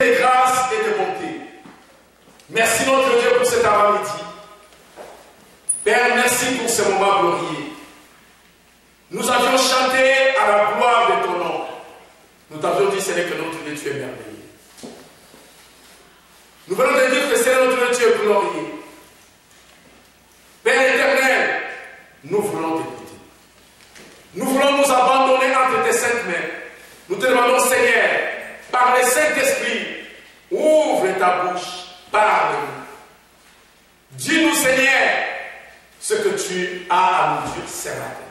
de grâce et de bonté. Merci notre Dieu pour cet avant-midi. Père, merci pour ce moment glorieux. Nous avions chanté à la gloire de ton nom. Nous t'avions dit, Seigneur, que notre Dieu, tu es merveilleux. Nous venons de dire que Seigneur, notre Dieu, tu es glorieux. Père éternel, nous voulons t'écouter. Nous voulons nous abandonner entre tes saintes mains. Nous te demandons, Seigneur, par le Saint-Esprit, ouvre ta bouche, parle-nous. Dis-nous, Seigneur, ce que tu as à nous dire ce matin.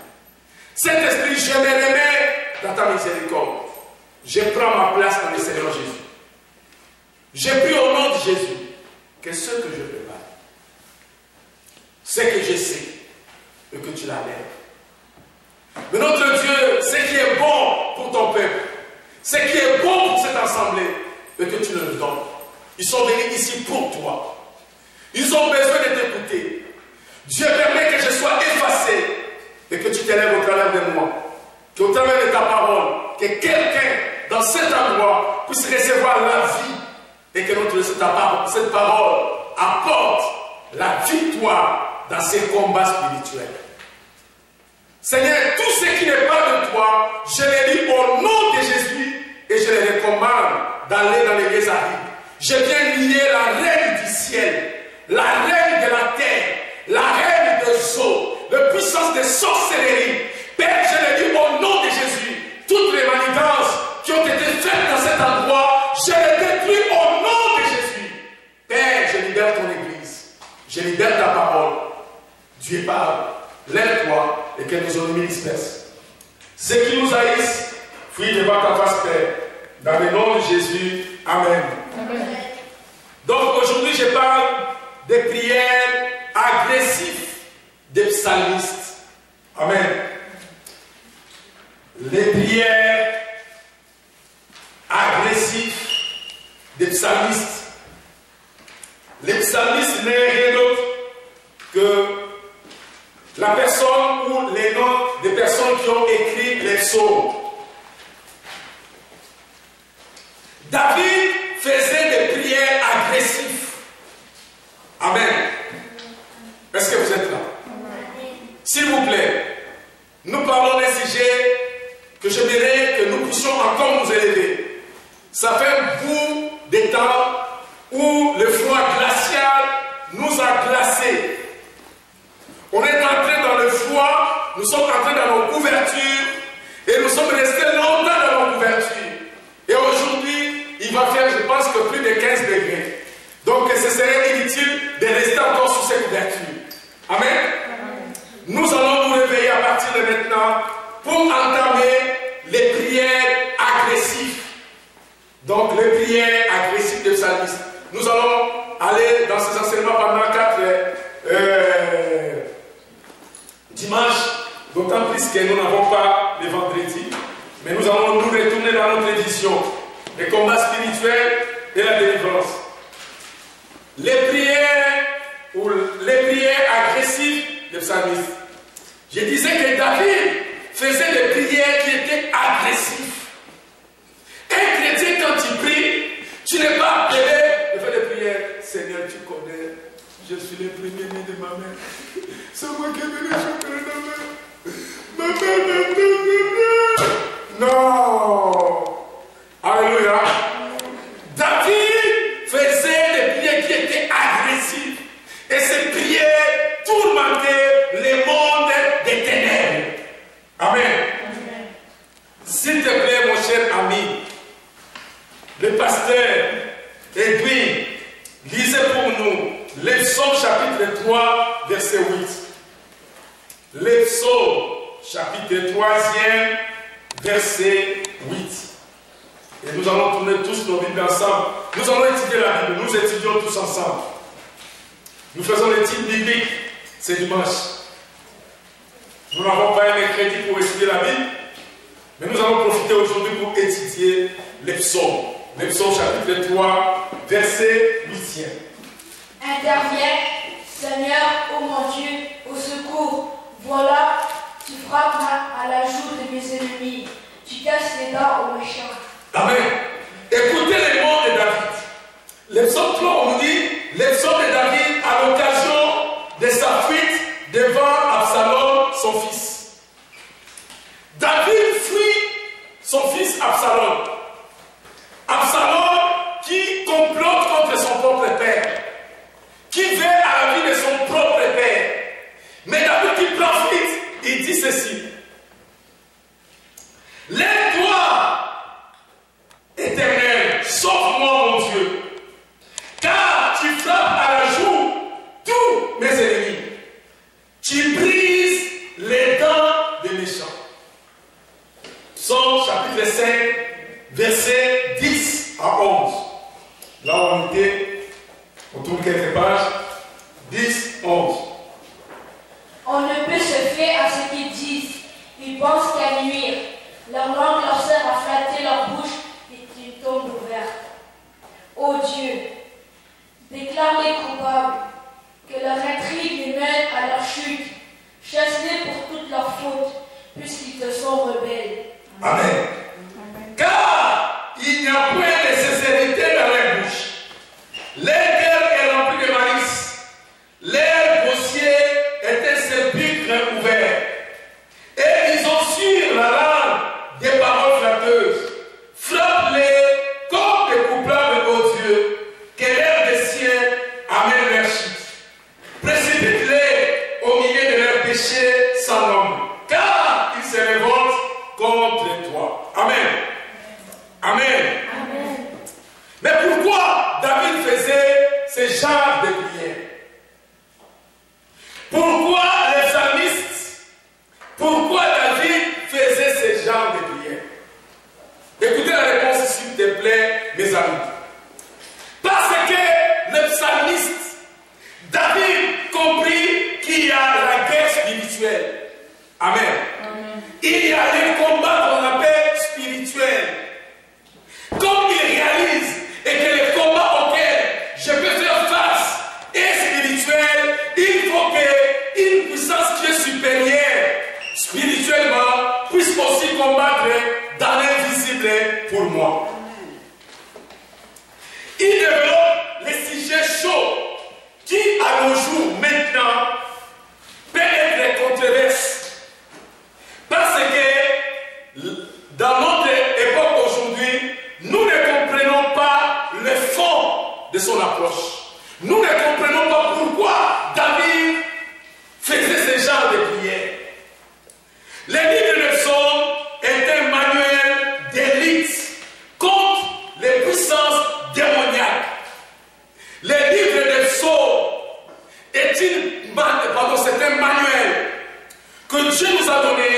Saint-Esprit, je me remets dans ta miséricorde. Je prends ma place dans le Seigneur Jésus. Je prie au nom de Jésus que ce que je prépare, ce que je sais, et que tu l'enlèves. Mais notre Dieu, ce qui est bon pour ton peuple, ce qui est bon pour cette assemblée, et que tu le donnes. Ils sont venus ici pour toi. Ils ont besoin de t'écouter. Dieu permet que je sois effacé et que tu t'élèves au travers de moi. Qu'au travers de ta parole, que quelqu'un dans cet endroit puisse recevoir la vie et que cette parole apporte la victoire dans ces combats spirituels. Seigneur, tout ce qui n'est pas de toi, je les lis au nom de Jésus et je les recommande d'aller dans l'église arrive. Je viens lier la reine du ciel, la reine de la terre, la reine des eaux, la puissance des sorcelleries. Père, je le dis au nom de Jésus. Toutes les manigances qui ont été faites dans cet endroit, je les détruis au nom de Jésus. Père, je libère ton église. Je libère ta parole. Dieu parle. Lève-toi et que nos ennemis dispersent. Ceux qui nous haïssent, fuient devant ta face, Père. Dans le nom de Jésus. Amen. Amen. Donc aujourd'hui, je parle des prières agressives des psalmistes. Amen. Les prières agressives des psalmistes. Les psalmistes n'est rien d'autre que la personne ou les noms des personnes qui ont écrit les psaumes. David faisait des prières agressives. Amen. Est-ce que vous êtes là? S'il vous plaît, nous parlons d'un sujet que j'aimerais que nous puissions encore nous élever. Ça fait un bout de temps où le froid glacial nous a glacés. On est entré dans le froid, nous sommes entrés dans nos couvertures et nous sommes restés longtemps dans nos couvertures. Et aujourd'hui, il va faire, je pense, que plus de 15 degrés. Donc, ce serait inutile de rester encore sous ces couvertures. Amen. Nous allons nous réveiller à partir de maintenant pour entamer les prières agressives. Donc, les prières agressives des psalmistes. Nous allons aller dans ces enseignements pendant 4 dimanches, d'autant plus que nous n'avons pas les vendredis. Mais nous allons nous retourner dans notre édition. Les combats spirituels et la délivrance. Les prières ou les prières agressives des psalmistes. Je disais que David faisait des prières qui étaient agressives. Un chrétien, quand il prie, tu n'es pas appelé de faire des prières. Seigneur, tu connais, je suis le premier-né de ma mère. C'est moi qui ai venu choper la main. Ma mère n'a pas. Non. Alléluia. David faisait des prières qui étaient agressives. Et ces prières tourmentaient les mondes des ténèbres. Amen. S'il te plaît, mon cher ami, le pasteur Edwin, lisez pour nous les psaumes chapitre 3, verset 8. Les psaumes chapitre 3e, verset 8. Et nous allons tourner tous nos Bibles ensemble. Nous allons étudier la Bible. Nous étudions tous ensemble. Nous faisons l'étude biblique. C'est dimanche. Nous n'avons pas un mercredi pour étudier la Bible. Mais nous allons profiter aujourd'hui pour étudier les psaumes. Les psaumes chapitre 3, verset 8e. Interviens, Seigneur, ô mon Dieu, au secours. Voilà, tu frappes à la joue de mes ennemis. Tu casses les dents aux méchants. Amen. Écoutez les mots de David. Là où on était, on tourne quelques pages, 10, 11. On ne peut se fier à ce qu'ils disent. Ils pensent qu'à nuire. Leur langue leur sert à flatter leur bouche et une tombe ouverte. Ô Dieu, déclare-les coupables, que leur intrigue les mène à leur chute. Chasse-les pour toutes leurs fautes, puisqu'ils te sont rebelles. Amen. Car il n'y a point de sincérité dans leur bouche. Leur cœur est rempli de malice. Leur dossier est un sépulcre ouvert. Et ils ont sur la langue des paroles flatteuses. Frappe-les comme des coupables aux Dieu, que l'air des siens amène leur chute. Précipite-les au milieu de leurs péchés sans nombre, car ils se révoltent contre toi. Amen. Amen. Amen. Mais pourquoi David faisait ce genre de prière? Pourquoi les psalmistes? Pourquoi David faisait ce genre de prière? Écoutez la réponse s'il te plaît, mes amis. Parce que le psalmiste, David comprit qu'il y a la guerre spirituelle. Amen. Amen. Il y a les combats qu'on appelle spirituels. Comme il réalise et que les combats auxquels je peux faire face est spirituel, il faut qu'une puissance qui est supérieure spirituellement puisse aussi combattre dans l'invisible pour moi. Il développe les sujets chauds qui, à nos jours, maintenant, peuvent être controversés. Parce que dans notre époque aujourd'hui, nous ne comprenons pas le fond de son approche. Nous ne comprenons pas pourquoi David faisait ce genre de prière. Le livre de Psaumes est un manuel d'élite contre les puissances démoniaques. Le livre de Psaumes c'est un manuel que Dieu nous a donné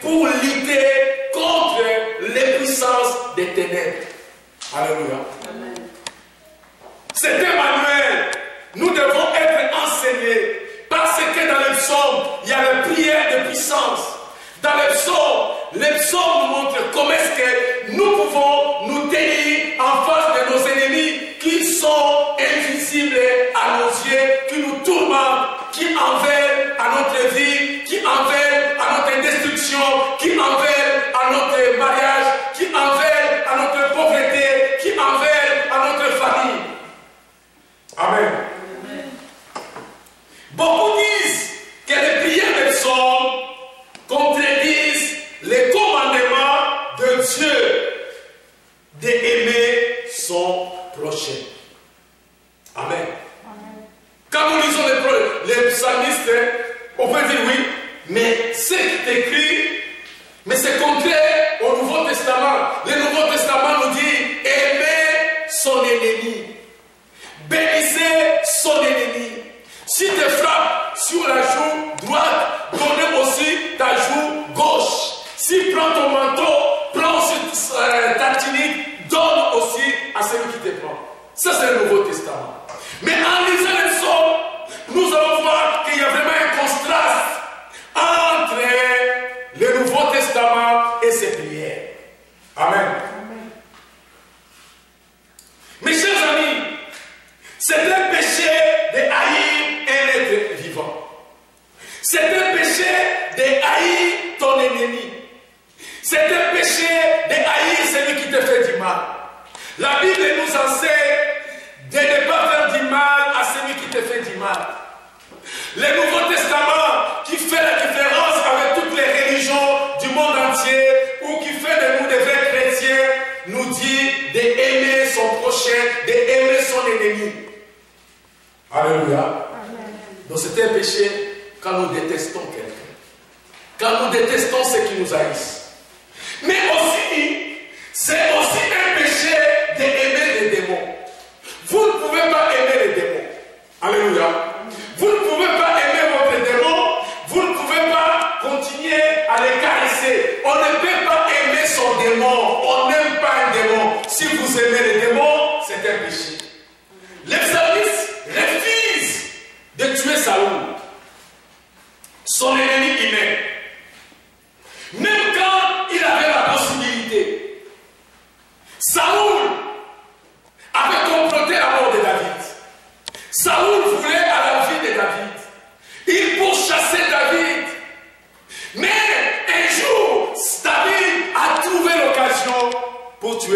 pour lutter contre les puissances des ténèbres. Alléluia. Amen. C'est un manuel. Nous devons être enseignés parce que dans les psaumes, il y a la prière de puissance. Dans les psaumes nous montrent comment est-ce que nous pouvons nous tenir en face de nos ennemis qui sont invisibles à nos yeux, qui nous tourmentent, qui en veulent à notre vie, qui en veulent à notre destruction, qui en veulent à notre mariage, qui en veulent à notre pauvreté, qui en veulent à notre famille. Amen. Amen. Beaucoup disent que les prières de psaumes contredisent les commandements de Dieu d'aimer son prochain. Amen. Amen. Quand nous lisons les psalmistes, on peut dire oui, mais c'est écrit, mais c'est contraire au Nouveau Testament. Le Nouveau Testament nous dit aimer son ennemi. Bénissez son ennemi. Si te frappe sur la joue droite, donnez aussi ta joue gauche. Si prends ton manteau, prends aussi ta tunique, donne aussi à celui qui te prend. Ça c'est le Nouveau Testament. Mais en lisant les psaumes, nous allons voir qu'il y a vraiment un contraste entre le Nouveau Testament et ses prières. Amen. Amen. Mes chers amis, c'est un péché de haïr un être vivant. C'est un péché de haïr ton ennemi. C'est un péché de haïr celui qui te fait du mal. La Bible nous enseigne de ne pas faire du mal à celui qui te fait du mal. Le Nouveau Testament qui fait la différence avec toutes les religions du monde entier ou qui fait de nous des vrais chrétiens nous dit d'aimer son prochain, d'aimer son ennemi. Alléluia. Amen. Donc c'est un péché quand nous détestons quelqu'un. Quand nous détestons ceux qui nous haïssent. Mais aussi, c'est aussi un péché d'aimer les démons. Vous ne pouvez pas aimer les démons. Alléluia. Vous ne pouvez pas aimer votre démon. Vous ne pouvez pas continuer à les caresser. On ne peut pas aimer son démon. On n'aime pas un démon. Si vous aimez les démons, c'est un péché.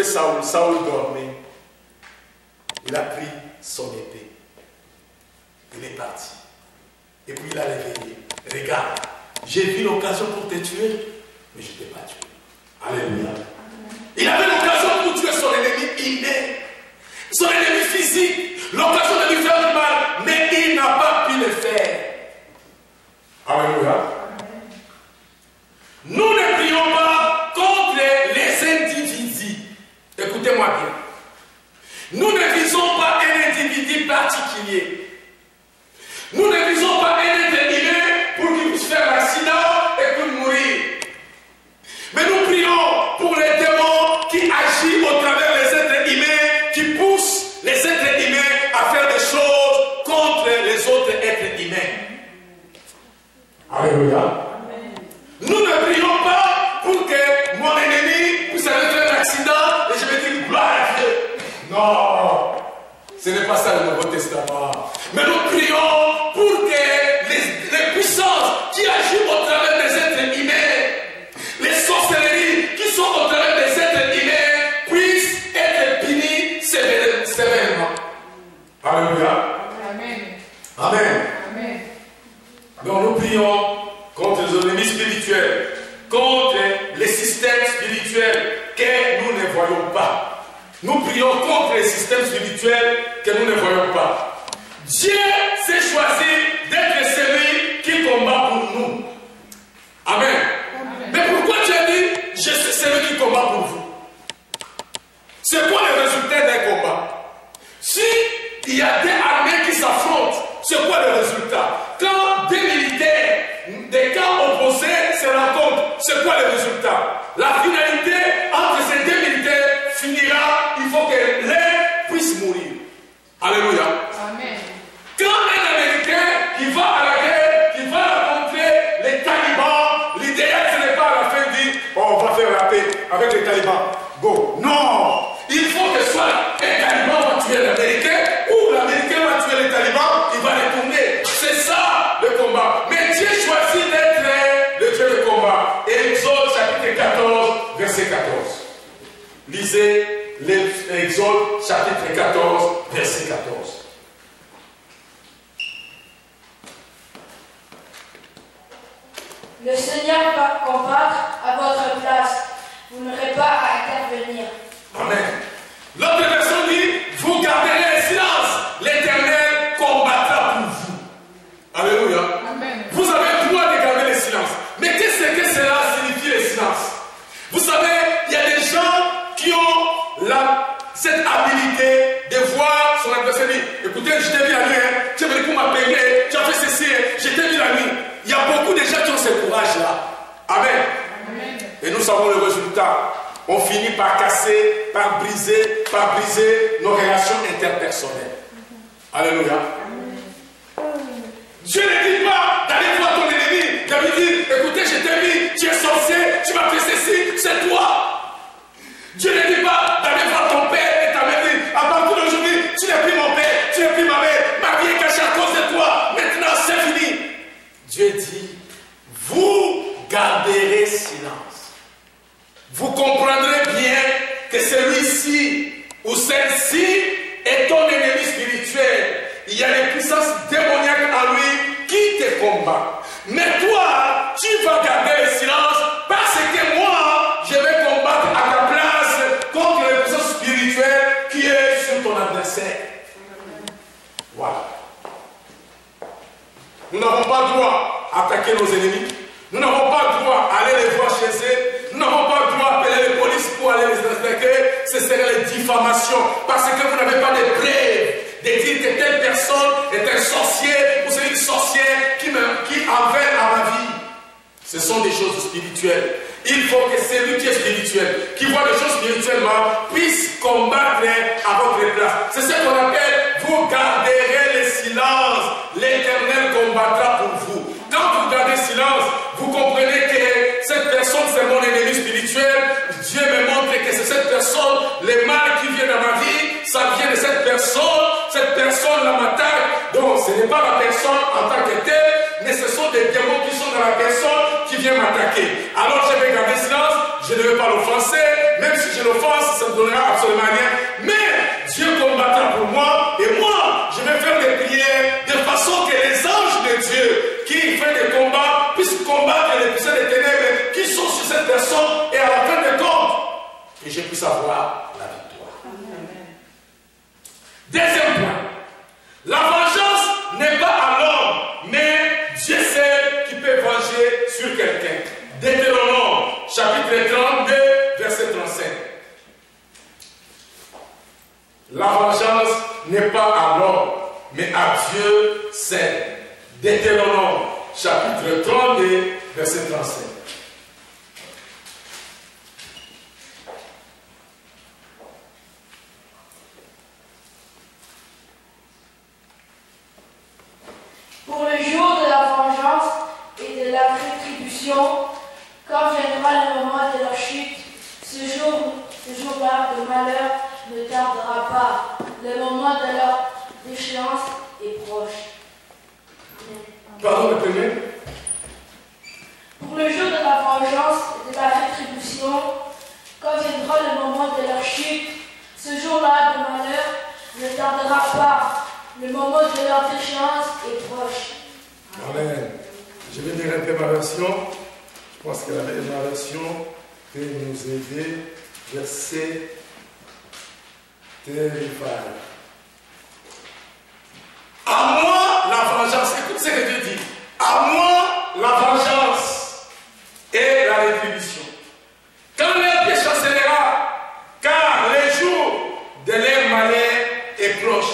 Saoul, Saoul dormait. Il a pris son épée. Il est parti. Et puis il a réveillé. Regarde, j'ai vu l'occasion pour te tuer, mais je ne t'ai pas tué. Alléluia. Il avait l'occasion pour tuer son ennemi inné, son ennemi physique, l'occasion de lui faire du mal, mais il n'a pas pu le faire. Alléluia. Nous ne prions pas contre les individus. Écoutez-moi bien. Nous ne visons pas un individu particulier. Nous ne visons pas un être humain pour qu'il puisse faire l'accident et puis mourir. Mais nous prions pour les démons qui agissent au travers des êtres humains, qui poussent les êtres humains à faire des choses contre les autres êtres humains. Alléluia. Nous ne prions pas pour que mon ennemi puisse aller faire un accident et je vais dire gloire à Dieu. Non, ce n'est pas ça le Nouveau Testament. Mais nous prions pour que les puissances qui agissent au travers des êtres humains, les sorcelleries qui sont au travers des êtres humains, puissent être punies sévèrement. Alléluia. Amen. Amen. Amen. Donc nous prions contre les ennemis spirituels, contre les systèmes spirituels que nous ne voyons pas. Nous prions contre les systèmes spirituels que nous ne voyons pas. Dieu s'est choisi d'être celui qui combat pour nous. Amen. Amen. Mais pourquoi Dieu dit, je suis celui qui combat pour vous? C'est quoi le résultat d'un combat? Si il y a des armées qui s'affrontent, c'est quoi le résultat? Quand des militaires, des camps opposés se rencontrent, c'est quoi le résultat? La finalité entre ces deux militaires finira, il faut que l'un puisse mourir. Alléluia. Amen. Quand un Américain qui va à la guerre, qui va rencontrer les talibans, l'idéal ce n'est pas à la fin de dire oh, on va faire la paix avec les talibans. Go. Non. Il faut que soit un taliban va tuer l'Américain ou l'Américain va tuer les talibans, il va les tourner. C'est ça le combat. Mais Dieu choisit d'être le Dieu de combat. Exode chapitre 14, verset 14. Lisez l'Exode chapitre 14, verset 14. Le Seigneur va combattre à votre place. Vous n'aurez pas à intervenir. Amen. L'autre version dit, vous garderez le silence. L'Éternel combattra pour vous. Alléluia. Amen. Vous avez le droit de garder le silence. Mais qu'est-ce que cela signifie le silence? Vous savez, il y a des gens qui ont cette habilité de voir son adversaire. Écoutez, je t'ai vu la nuit, tu es venu pour m'appeler, tu as fait ceci, je t'ai vu la nuit. Il y a beaucoup de gens qui ont ce courage-là. Amen. Amen. Et nous savons le résultat. On finit par casser, par briser nos relations interpersonnelles. Alléluia. Amen. Dieu ne dit pas d'aller voir ton ennemi, d'aller dire, écoutez, je t'ai vu, tu es sorcier, tu m'as fait ceci, c'est toi. Dieu ne dit pas d'aller voir ton père et ta mère, à partir d'aujourd'hui, tu n'es plus mon père, tu n'es plus ma mère, ma vie est cachée à cause de toi, maintenant c'est fini. Dieu dit, vous garderez silence. Vous comprendrez bien que celui-ci ou celle-ci est ton ennemi spirituel. Il y a des puissances démoniaques en lui qui te combattent. Mais toi, tu vas garder le silence parce que moi, je vais combattre à ta place contre les puissances spirituelles qui est sur ton adversaire. Voilà. Nous n'avons pas le droit d'attaquer nos ennemis. Nous n'avons pas le droit d'aller les voir chez eux. Nous n'avons pas le droit d'appeler les polices pour aller les attaquer. Ce serait les diffamations. Parce que vous n'avez pas de preuves de dire que telle personne est un sorcier ou c'est une sorcière qui envers à ma vie. Ce sont des choses spirituelles. Il faut que celui qui est spirituel, qui voit les choses spirituellement, puisse combattre à votre place. C'est ce qu'on appelle, vous garderez le silence. L'Éternel combattra pour vous. Quand vous gardez silence, vous comprenez que cette personne c'est mon ennemi spirituel. Dieu me montre que c'est cette personne, le mal qui vient dans ma vie, ça vient de cette personne là m'attaque. Donc ce n'est pas la personne en tant que telle, mais ce sont des démons qui sont dans la personne qui vient m'attaquer. Alors je vais garder silence, je ne vais pas l'offenser, même si je l'offense, ça ne donnera absolument rien. Mais Dieu combattra pour moi, et moi, je vais faire des prières de façon que les anges de Dieu qui font des combats puissent combattre les puissants des ténèbres qui sont sur cette personne, et à la fin de compte, que je puisse avoir la victoire. Deuxième point, la vengeance n'est pas à l'homme, mais Dieu sait qui peut venger sur quelqu'un. Deutéronome, chapitre 32, verset 35. La vengeance n'est pas à l'homme, mais à Dieu seul. Deutéronome, chapitre 32, verset 35. Pour le jour de la vengeance et de la rétribution, quand viendra le moment de leur chute, ce jour-là de malheur ne tardera pas. Le moment de leur déchéance est proche. Pardon, le premier. Pour le jour de la vengeance et de la rétribution, quand viendra le moment de leur chute, ce jour-là de malheur ne tardera pas. Le moment de leur déchéance est proche. Amen. Je vais lire un peu ma version. Je pense que la version peut nous aider. Verset 35. À moi la vengeance. Écoute ce que Dieu dit. À moi la vengeance et la rétribution. Quand leur péché cédera, car le jour de leur malheur est proche.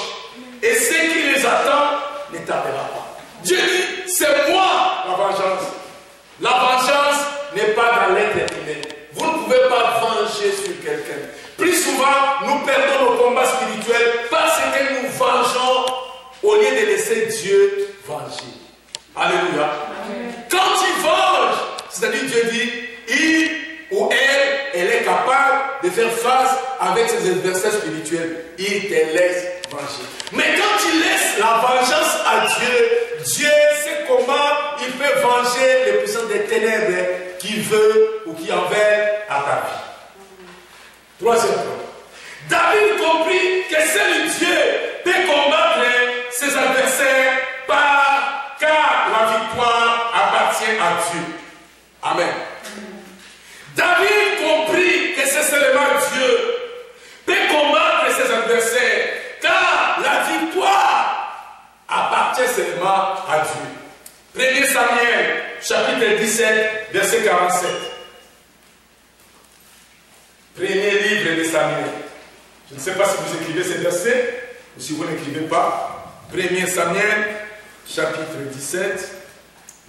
Et ce qui les attend ne tardera pas. Dieu dit, c'est moi la vengeance. La vengeance n'est pas dans l'être humain. Vous ne pouvez pas venger sur quelqu'un. Plus souvent, nous perdons nos combats spirituels parce que nous vengeons au lieu de laisser Dieu venger. Alléluia. Amen. Quand tu venges, c'est-à-dire Dieu dit, il ou elle est capable de faire face avec ses adversaires spirituels. Il te laisse venger. Mais quand tu laisses la vengeance à Dieu, Dieu sait comment il peut venger les puissants des ténèbres qui veut ou qui en veulent à ta vie. Troisième point. David comprit que seul Dieu peut combattre ses adversaires car la victoire appartient à Dieu. Amen. David comprit que c'est seulement Dieu peut combattre ses adversaires, car la victoire appartient seulement à Dieu. 1 Samuel, chapitre 17, verset 47. Premier livre de Samuel. Je ne sais pas si vous écrivez ces versets, ou si vous n'écrivez pas. 1 Samuel, chapitre 17,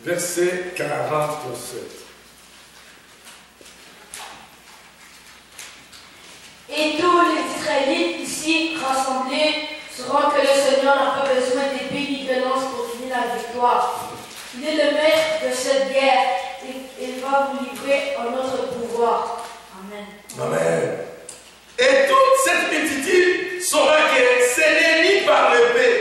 verset 47. Et tous les Israélites ici rassemblés sauront que le Seigneur n'a pas besoin d'épée ni de lance pour donner la victoire. Il est le maître de cette guerre et il va vous livrer en notre pouvoir. Amen. Amen. Et toute cette multitude saura que ce n'est ni par l'épée,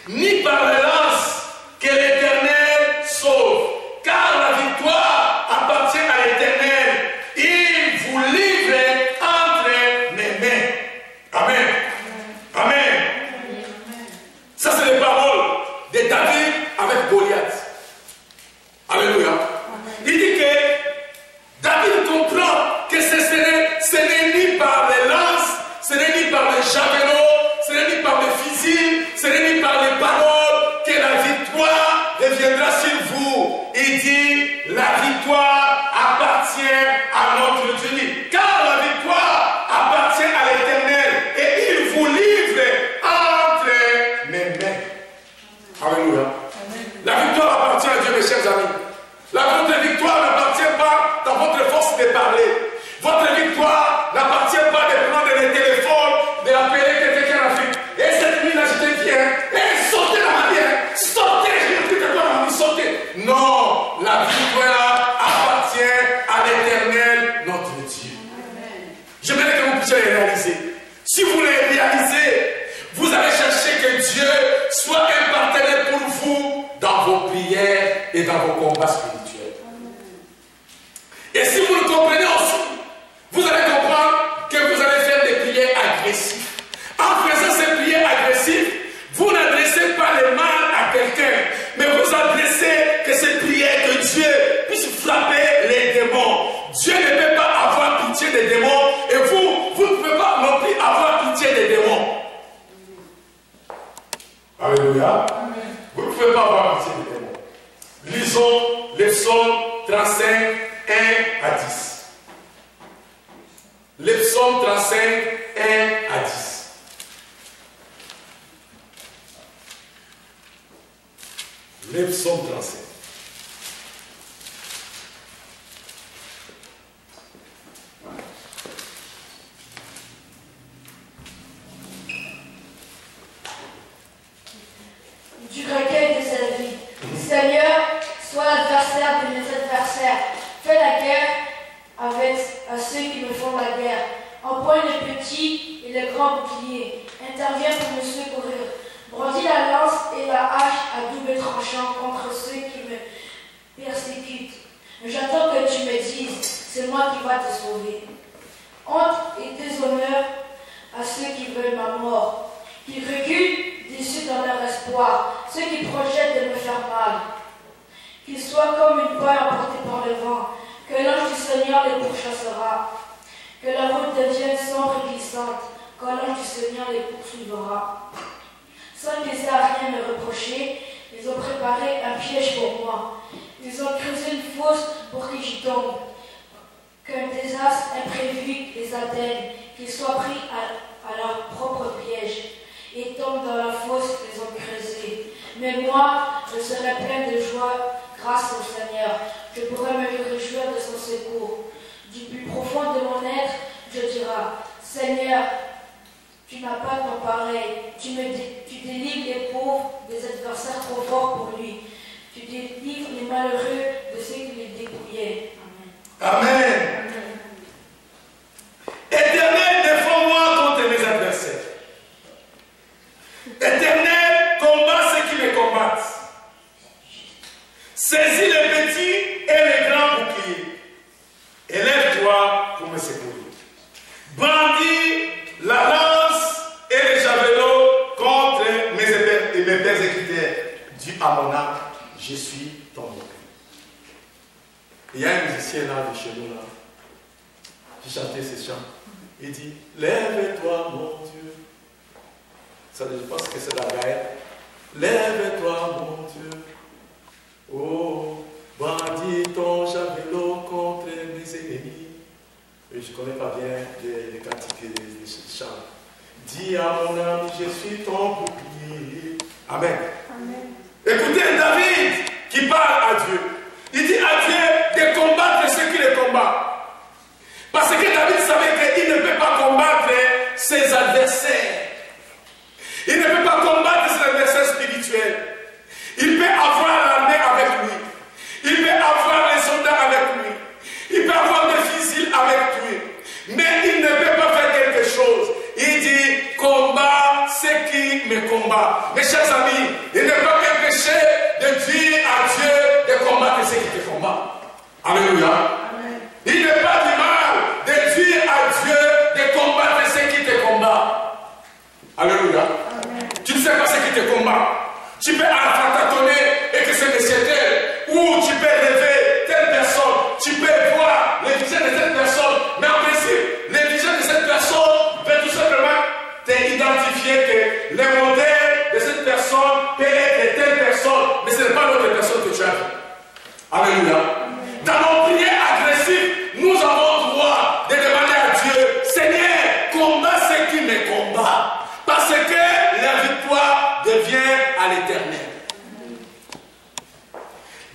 ni par la lance que l'Éternel sauve, car la victoire appartient à l'Éternel. Il vous livre entre mes mains. Amen. Amen. Ça, c'est les paroles de David avec Goliath. Alléluia. Il dit que David comprend que ce n'est ni par les lances, ce n'est ni par les javelots, ce n'est ni par les fusils, ce n'est ni par les paroles que la victoire reviendra sur vous. Il dit, la victoire appartient à notre Dieu. Car la victoire appartient à l'Éternel et il vous livre entre mes mains. Alléluia. La victoire dans vos combats spirituels. Et si vous le comprenez aussi, vous allez comprendre que vous allez faire des prières agressives. En faisant ces prières agressives, vous n'adressez pas le mal à quelqu'un, mais vous adressez que ces prières, que Dieu puisse frapper les démons. Dieu ne peut pas avoir pitié des démons et vous ne pouvez pas non plus avoir pitié des démons. Alléluia. Vous ne pouvez pas avoir pitié des démons. Lisons les psaumes 35, 1 à 10. Les psaumes 35, 1 à 10. Les psaumes 35. Du recueil de sa vie. Seigneur, sois l'adversaire de mes adversaires. Fais la guerre à ceux qui me font la guerre. Empoigne les petits et les grands boucliers. Interviens pour me secourir. Brandis la lance et la hache à double tranchant contre ceux qui me persécutent. J'attends que tu me dises, c'est moi qui va te sauver. Honte et déshonneur à ceux qui veulent ma mort, qui reculent déçus dans leur espoir, ceux qui projettent de me faire mal. Qu'ils soient comme une paille emportée par le vent, que l'ange du Seigneur les pourchassera, que la route devienne sombre et glissante, quand l'ange du Seigneur les poursuivra. Sans qu'ils aient à rien me reprocher, ils ont préparé un piège pour moi. Ils ont creusé une fosse pour que j'y tombe. Qu'un désastre imprévu les atteigne, qu'ils soient pris à leur propre piège et tombent dans la fosse qu'ils ont creusée. Mais moi, je serai plein de joie grâce au Seigneur. Je pourrai me réjouir de son secours. Du plus profond de mon être, je dirai, Seigneur, tu n'as pas ton pareil. Tu délivres les pauvres des adversaires trop forts pour lui. Tu délivres les malheureux de ceux qui les dépouillaient. Amen. Amen. Éternel, défends-moi contre mes adversaires. Éternel, combat ceux qui me combattent. Saisis les petits et les grands boucliers. Élève-toi pour me secourir. Brandis la lance et les javelots contre mes persécuteurs. Dis à mon âme, je suis ton bouclier. Il y a un musicien là de chez nous là, qui chantait ces chants. Il dit, lève-toi mon Dieu. Ça, je pense que c'est la gaëlle. Lève-toi mon Dieu. Oh, brandis ton javelot contre mes ennemis. Et je ne connais pas bien les cantiques et les chants. Dis à mon âme, je suis ton bouclier. Amen. Amen. Écoutez David qui parle à Dieu. Il dit à Dieu de combattre ceux qui les combattent. Parce que David savait qu'il ne peut pas combattre ses adversaires. Il ne peut pas combattre ses adversaires spirituels. Il peut avoir l'armée avec lui. Il peut avoir les soldats avec lui. Il peut avoir des fusils avec lui. Mais il ne peut pas faire quelque chose. Il dit, combat ceux qui me combattent. Mes chers amis, il n'est pas qu'un péché de dire à Dieu de combattre ceux qui te combattent. Alléluia. Amen. Il n'est pas du mal de dire à Dieu de combattre ceux qui te combattent. Alléluia. Amen. Tu ne sais pas ce qui te combat. Tu peux tâtonner et que c'est nécessaire. Ou tu peux rêver telle personne. Tu peux voir les visions de cette personne. Mais en principe, les visions de cette personne veulent tout simplement t'identifier que le modèle de cette personne peut être telle personne. Mais ce n'est pas l'autre personne que tu as vue. Alléluia. Dans nos prières agressives, nous avons droit de demander à Dieu, Seigneur, combat ceux qui me combattent. Parce que la victoire devient à l'éternel.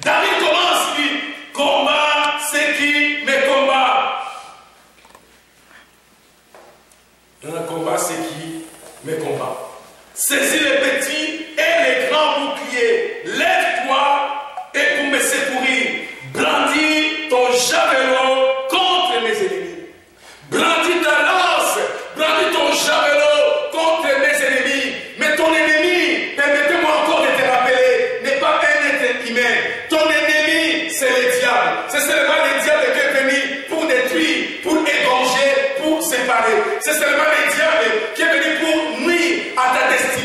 David commence, lui, combat ceux qui me combattent. Combat ceux qui me combattent. Saisis les petits et les grands boucliers. Lève-toi et pour me secourir. Brandis ton javelot contre mes ennemis. Brandis ta lance. Brandis ton javelot contre mes ennemis. Mais ton ennemi, permettez-moi encore de te rappeler, n'est pas un être humain. Ton ennemi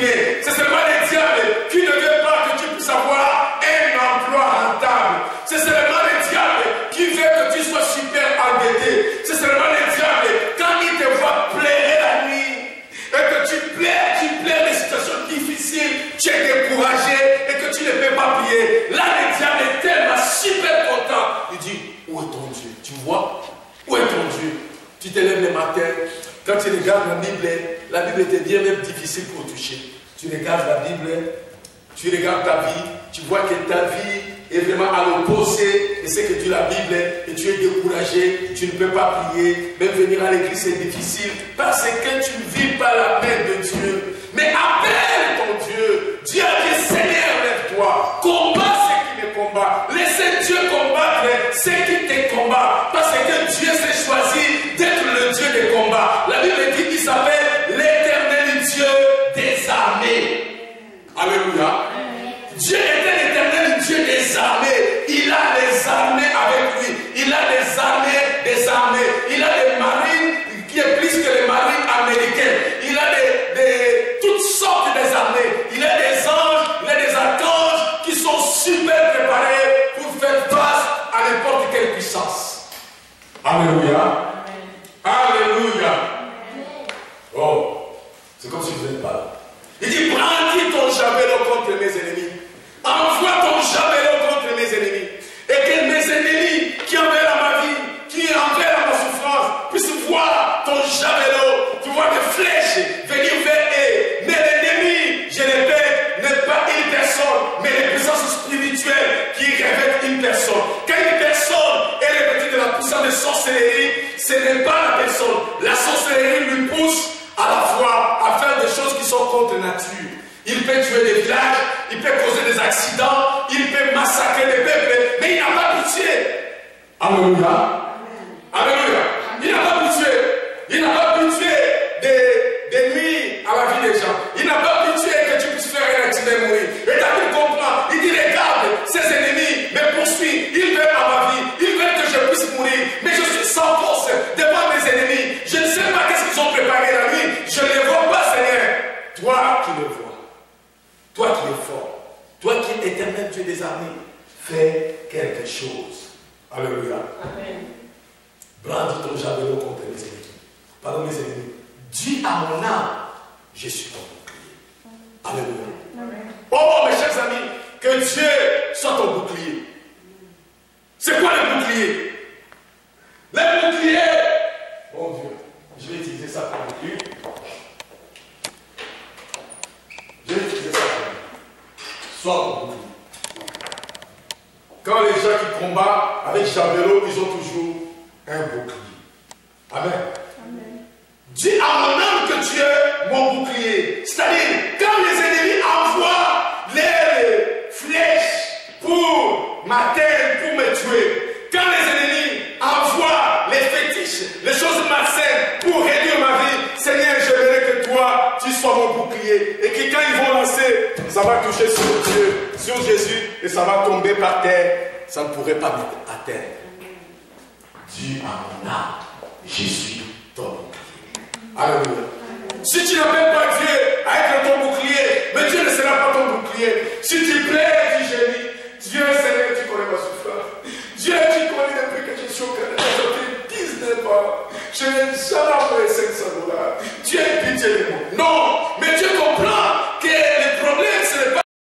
bouclier. C'est seulement le diable qui ne veut pas que tu puisses avoir un emploi rentable. C'est seulement le diable qui veut que tu sois super endetté. C'est seulement le diable quand il te voit pleurer la nuit et que tu pleures des situations difficiles, tu es découragé et que tu ne peux pas prier. Là, le diable est tellement super content. Il dit, où est ton Dieu? Tu vois? Où est ton Dieu? Tu te lèves le matin, quand tu regardes la Bible devient même difficile pour toucher. Tu regardes la Bible, tu regardes ta vie, tu vois que ta vie est vraiment à l'opposé de ce que dit la Bible et tu es découragé, tu ne peux pas prier, même venir à l'église c'est difficile parce que tu ne vis pas la paix de Dieu. Mais appelle ton Dieu, Dieu dit Seigneur, lève-toi, combat ce qui me combat, laissez Dieu combattre ce qui te combat, parce que Dieu s'est choisi d'être le Dieu des combats. La Bible dit qu'il s'appelle l'Éternel Dieu des armées. Alléluia. Dieu est l'Éternel Dieu des armées. Il a des armées avec lui. Il a des armées. Il a des marines qui est plus que les marines américaines. Il a toutes sortes des armées. Il a des anges, il a des archanges qui sont super préparés pour faire face à n'importe quelle puissance. Alléluia. Alléluia. Oh, c'est comme si vous n'êtes pas là. Il dit, brandis ton javelot contre mes ennemis. Envoie ton javelot contre mes ennemis. Et que mes ennemis qui envers à ma vie, qui envers à ma souffrance, puissent voir ton javelot. Tu vois des flèches venir vers eux. Mais l'ennemi, je répète, n'est pas une personne, mais les puissances spirituelles qui revêtent une personne. Quand une personne est revêtue de la puissance de sorcellerie, ce n'est pas la personne. La sorcellerie lui pousse à la fois à faire des choses qui sont contre nature. Il peut tuer des villages, il peut causer des accidents, il peut massacrer des peuples, mais il n'a pas pitié. Alléluia. Alléluia. Il n'a pas pitié. Il n'a pas pitié des nuits à la vie des gens. Il n'a pas pitié que tu puisses faire un accident et mourir. Et David comprend. Il dit, regarde, ses ennemis me poursuivent. Ils veulent à ma vie. Ils veulent que je puisse mourir. Mais je suis sans force devant mes ennemis. Je ne sais pas qu'est-ce qu'ils ont préparé la nuit. Je ne les vois pas, Seigneur. Toi qui le vois. Toi qui es fort, toi qui es éternel Dieu des armées, fais quelque chose. Alléluia. Amen. Brandis ton javelot contre mes ennemis. Pardon, mes ennemis. Dis à mon âme, je suis ton bouclier. Alléluia. Amen. Oh, mes chers amis, que Dieu soit ton bouclier. C'est quoi le bouclier? Le bouclier, bon Dieu, je vais utiliser ça pour le but. Je vais utiliser ça. Soit ton bouclier. Quand les gens qui combattent avec javelot, ils ont toujours un bouclier. Amen. Amen. Dis à mon âme que tu es mon bouclier. C'est-à-dire, quand les ennemis envoient les flèches pour m'atteindre, pour me tuer, quand les ennemis envoient les fétiches, les choses malsaines pour réduire ma vie, Seigneur, je veux que toi, tu sois mon bouclier. Et que quand ils vont lancer, ça va toucher sur Dieu, sur Jésus, et ça va tomber par terre. Ça ne pourrait pas mettre à terre. Dis à mon âme, je suis ton bouclier. Alléluia. Si tu n'appelles pas Dieu à être ton bouclier, mais Dieu ne sera pas ton bouclier. Si tu plais, tu gémis. Dieu, Seigneur, tu connais ma souffrance. Dieu, tu connais depuis que je suis au Canada. 19 ans. Je n'ai jamais envoyé $500. Dieu,